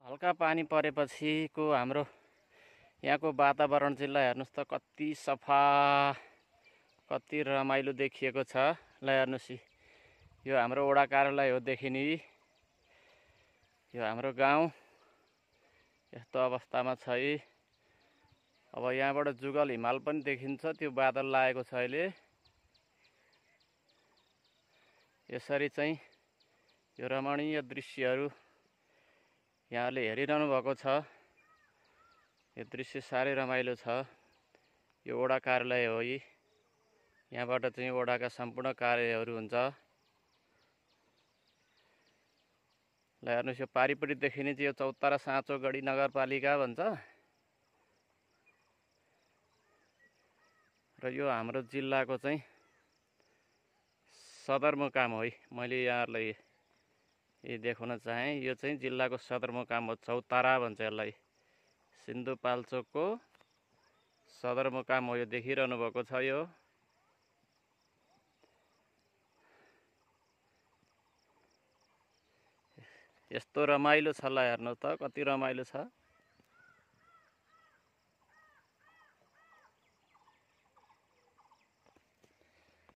हल्का पानी परेपछिको हाम्रो यहाँको वातावरण चाहिँ ल हेर्नुहोस् त कति सफा कति रमाइलो देखिएको छ। ल हेर्नुहोस् यो हाम्रो वडा कार्यालय हो देखिने। यो हाम्रो गाउँ यस्तो अवस्थामा छ। अब यहाँबाट जुगल हिमाल पनि देखिन्छ, त्यो बादल लागेको छ अहिले। यसरी चाहिँ यो रमणीय दृश्यहरू यहाँले हेरिरहनु भएको छ। यो दृश्य साह्रै रमाइलो छ। यो वडा कार्यालय हो। यहाँबाट चाहिँ वडाका सम्पूर्ण कार्यहरू हुन्छ। ल हेर्नुहोस् यो पारिपट्टि देखिने चाहिँ यो चौतारा साँचोगढी नगरपालिका भन्छ र यो हाम्रो जिल्लाको चाहिँ सदरमुकाम हो। मैले यहाँहरूलाई देखाउन चाहेँ, यो चाहिँ जिल्लाको सदरमुकाम हो। चौतारा भन्छ यसलाई। सिन्धुपाल्चोकको सदरमुकाम हो। यो देखिरहनु भएको छ। यो यस्तो रमाइलो छ। ल हेर्नु त कति रमाइलो छ।